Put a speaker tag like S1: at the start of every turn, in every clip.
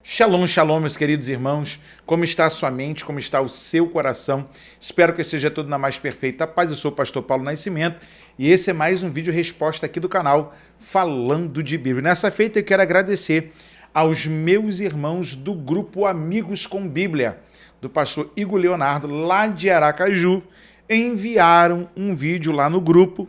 S1: Shalom, shalom, meus queridos irmãos. Como está a sua mente? Como está o seu coração? Espero que esteja tudo na mais perfeita paz. Eu sou o pastor Paulo Nascimento e esse é mais um vídeo resposta aqui do canal Falando de Bíblia. Nessa feita eu quero agradecer aos meus irmãos do grupo Amigos com Bíblia, do pastor Igor Leonardo, lá de Aracaju. Enviaram um vídeo lá no grupo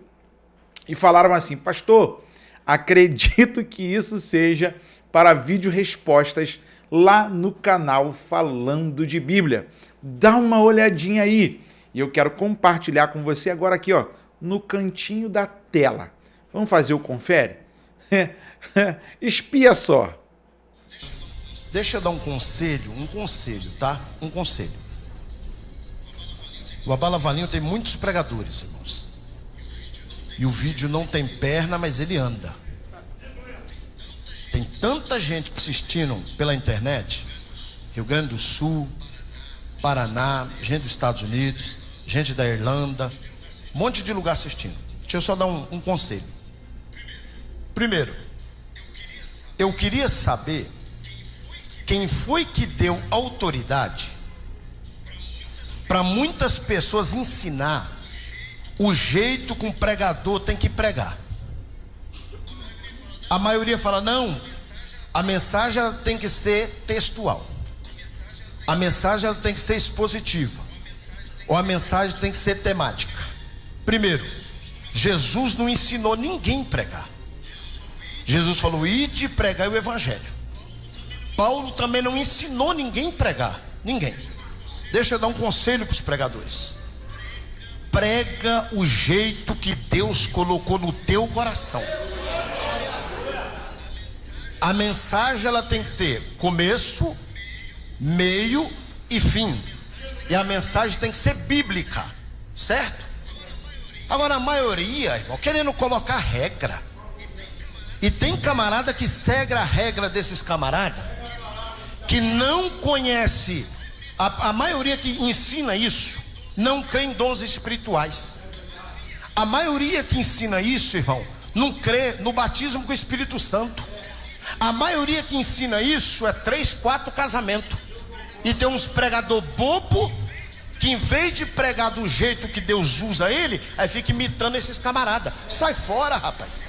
S1: e falaram assim: pastor, acredito que isso seja para vídeo respostas lá no canal Falando de Bíblia. Dá uma olhadinha aí. E eu quero compartilhar com você agora aqui, ó, no cantinho da tela. Vamos fazer o confere? Espia só.
S2: Deixa eu dar um conselho, tá? Um conselho. O Abalavalinho tem muitos pregadores, irmãos. E o vídeo não tem perna, mas ele anda. Tem tanta gente assistindo pela internet, Rio Grande do Sul, Paraná, gente dos Estados Unidos, gente da Irlanda, um monte de lugar assistindo. Deixa eu só dar um conselho. Primeiro, eu queria saber quem foi que deu autoridade para muitas pessoas ensinar o jeito que um pregador tem que pregar. A maioria fala: não, a mensagem ela tem que ser textual, a mensagem ela tem que ser expositiva, ou a mensagem tem que ser temática. Primeiro, Jesus não ensinou ninguém a pregar. Jesus falou: ide pregar o evangelho. Paulo também não ensinou ninguém a pregar. Ninguém. Deixa eu dar um conselho para os pregadores: prega o jeito que Deus colocou no teu coração. A mensagem ela tem que ter começo, meio e fim. E a mensagem tem que ser bíblica, certo? Agora a maioria, irmão, querendo colocar regra. E tem camarada que segue a regra desses camaradas, que não conhece. A maioria que ensina isso não crê em dons espirituais. A maioria que ensina isso, irmão, não crê no batismo com o Espírito Santo. A maioria que ensina isso é 3, 4 casamentos. E tem uns pregador bobo que, em vez de pregar do jeito que Deus usa ele, aí fica imitando esses camaradas. Sai fora, rapaz.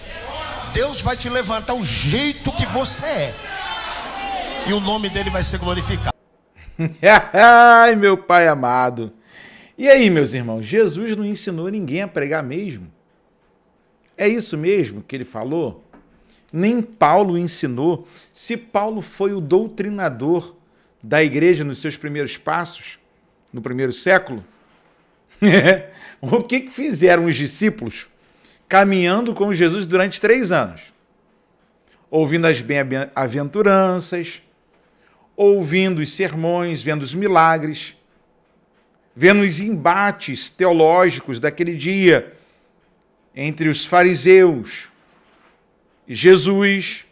S2: Deus vai te levantar o jeito que você é, e o nome dele vai ser glorificado.
S1: Ai, meu pai amado. E aí, meus irmãos, Jesus não ensinou ninguém a pregar mesmo? É isso mesmo que ele falou? Nem Paulo ensinou. Se Paulo foi o doutrinador da igreja nos seus primeiros passos, no primeiro século, o que fizeram os discípulos caminhando com Jesus durante 3 anos? Ouvindo as bem-aventuranças, ouvindo os sermões, vendo os milagres, vendo os embates teológicos daquele dia entre os fariseus e Jesus.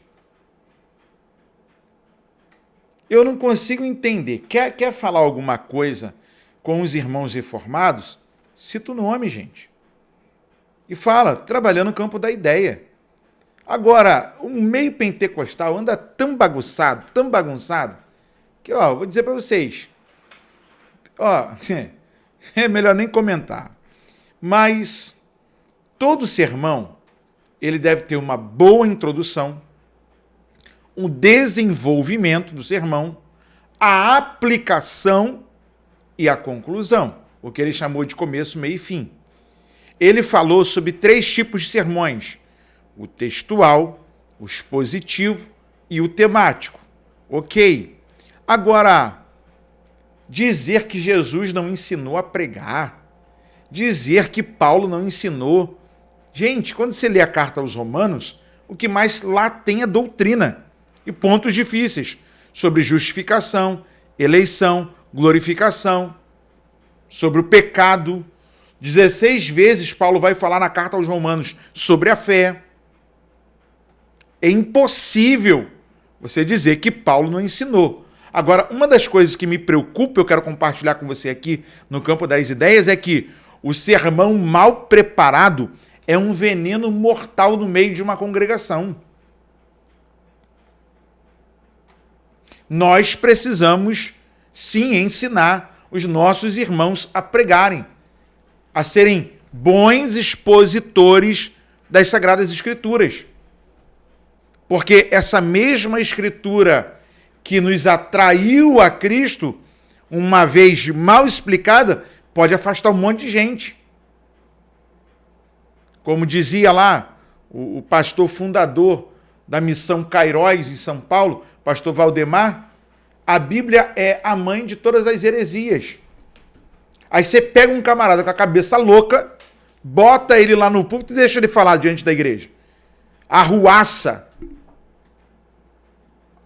S1: Eu não consigo entender. Quer falar alguma coisa com os irmãos reformados? Cita o nome, gente. E fala, trabalhando no campo da ideia. Agora, o meio pentecostal anda tão bagunçado, que, ó, vou dizer para vocês, ó, é melhor nem comentar. Mas todo sermão, ele deve ter uma boa introdução, um desenvolvimento do sermão, a aplicação e a conclusão, o que ele chamou de começo, meio e fim. Ele falou sobre 3 tipos de sermões: o textual, o expositivo e o temático. Ok. Agora, dizer que Jesus não ensinou a pregar, dizer que Paulo não ensinou. Gente, quando você lê a carta aos Romanos, o que mais lá tem é doutrina e pontos difíceis sobre justificação, eleição, glorificação, sobre o pecado. 16 vezes Paulo vai falar na carta aos Romanos sobre a fé. É impossível você dizer que Paulo não ensinou. Agora, uma das coisas que me preocupa, eu quero compartilhar com você aqui no campo das ideias, é que o sermão mal preparado é um veneno mortal no meio de uma congregação. nós precisamos sim ensinar os nossos irmãos a pregarem, a serem bons expositores das Sagradas Escrituras. Porque essa mesma Escritura que nos atraiu a Cristo, uma vez mal explicada, pode afastar um monte de gente. Como dizia lá o pastor fundador da missão Cairóis em São Paulo, pastor Valdemar, a Bíblia é a mãe de todas as heresias. Aí você pega um camarada com a cabeça louca, bota ele lá no púlpito e deixa ele falar diante da igreja. Arruaça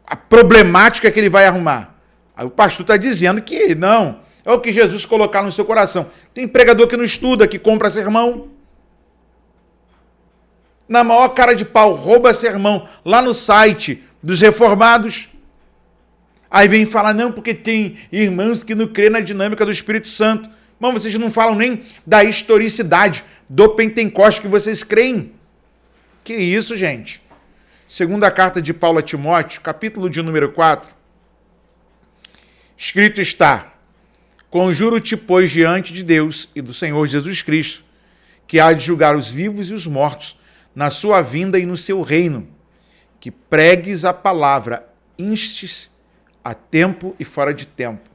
S1: a problemática que ele vai arrumar. Aí o pastor está dizendo que não, é o que Jesus colocar no seu coração. Tem pregador que não estuda, que compra sermão. Na maior cara de pau, rouba sermão lá no site dos reformados. Aí vem falar, não, porque tem irmãos que não crê na dinâmica do Espírito Santo. Mas vocês não falam nem da historicidade do Pentecoste que vocês creem. Que isso, gente? Segunda carta de Paulo a Timóteo, capítulo de número 4. Escrito está: conjuro-te, pois, diante de Deus e do Senhor Jesus Cristo, que há de julgar os vivos e os mortos na sua vinda e no seu reino, que pregues a palavra, instes a tempo e fora de tempo,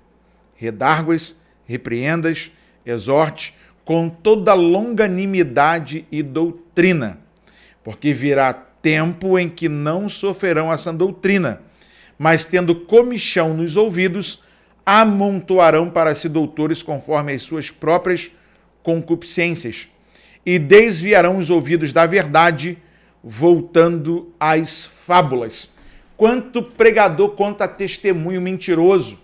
S1: redarguas, repreendas, exorte com toda longanimidade e doutrina, porque virá tempo em que não sofrerão a sã doutrina, mas tendo comichão nos ouvidos, amontoarão para si doutores conforme as suas próprias concupiscências, e desviarão os ouvidos da verdade, voltando às fábulas. Quanto pregador conta testemunho mentiroso.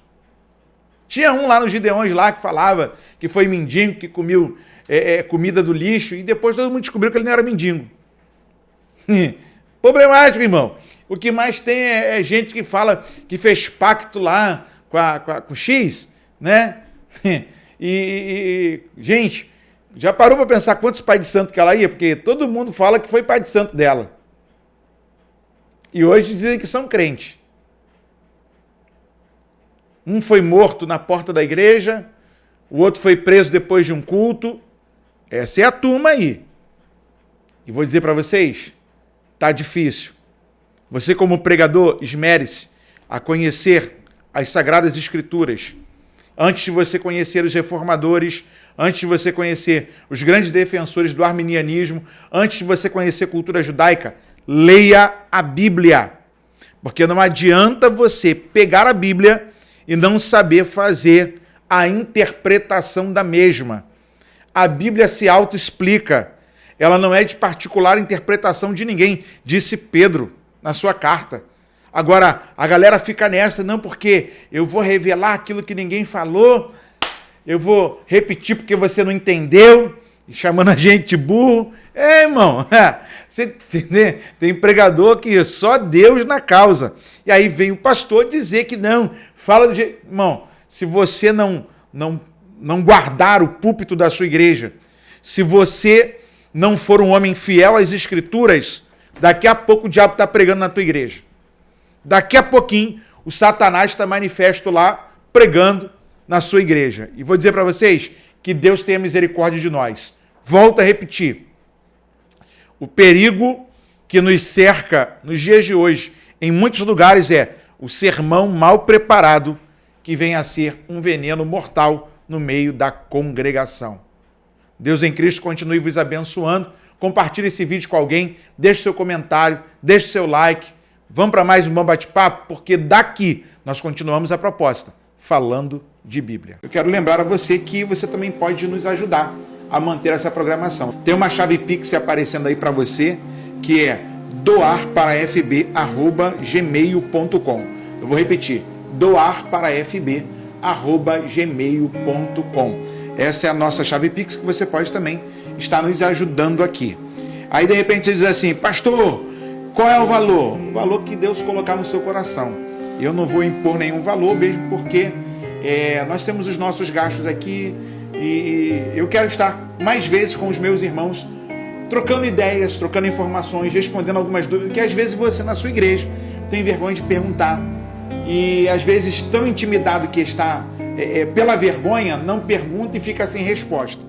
S1: Tinha um lá nos Gideões lá que falava que foi mendigo, que comeu comida do lixo, e depois todo mundo descobriu que ele não era mendigo. Problemático, irmão. O que mais tem é gente que fala que fez pacto lá com X, né? Gente, já parou para pensar quantos pais de santo que ela ia? Porque todo mundo fala que foi pai de santo dela. E hoje dizem que são crentes. Um foi morto na porta da igreja, o outro foi preso depois de um culto. Essa é a turma aí. E vou dizer para vocês, tá difícil. Você, como pregador, esmere-se a conhecer as Sagradas Escrituras. Antes de você conhecer os reformadores, antes de você conhecer os grandes defensores do arminianismo, antes de você conhecer a cultura judaica, leia a Bíblia. Porque não adianta você pegar a Bíblia e não saber fazer a interpretação da mesma. A Bíblia se autoexplica. Ela não é de particular interpretação de ninguém, disse Pedro na sua carta. Agora, a galera fica nessa, não, porque eu vou revelar aquilo que ninguém falou, eu vou repetir porque você não entendeu, chamando a gente de burro. Irmão, você entende? Tem pregador que só Deus na causa. E aí vem o pastor dizer que não, fala do jeito... Irmão, se você não guardar o púlpito da sua igreja, se você não for um homem fiel às Escrituras, daqui a pouco o diabo está pregando na tua igreja. Daqui a pouquinho o Satanás está manifesto lá, pregando na sua igreja. E vou dizer para vocês que Deus tenha misericórdia de nós. Volto a repetir. O perigo que nos cerca nos dias de hoje, em muitos lugares, é o sermão mal preparado, que vem a ser um veneno mortal no meio da congregação. Deus em Cristo continue vos abençoando. Compartilhe esse vídeo com alguém, deixe seu comentário, deixe seu like. Vamos para mais um bom bate-papo, porque daqui nós continuamos a proposta, falando de Bíblia. Eu quero lembrar a você que você também pode nos ajudar a manter essa programação. Tem uma chave Pix aparecendo aí para você, que é doarparafb@gmail.com. Eu vou repetir, doarparafb@gmail.com. Essa é a nossa chave Pix, que você pode também estar nos ajudando aqui. Aí, de repente, você diz assim, pastor, qual é o valor? O valor que Deus colocar no seu coração. Eu não vou impor nenhum valor, mesmo porque nós temos os nossos gastos aqui e eu quero estar mais vezes com os meus irmãos, trocando ideias, trocando informações, respondendo algumas dúvidas, que às vezes você na sua igreja tem vergonha de perguntar. e às vezes tão intimidado que está pela vergonha, não pergunta e fica sem resposta.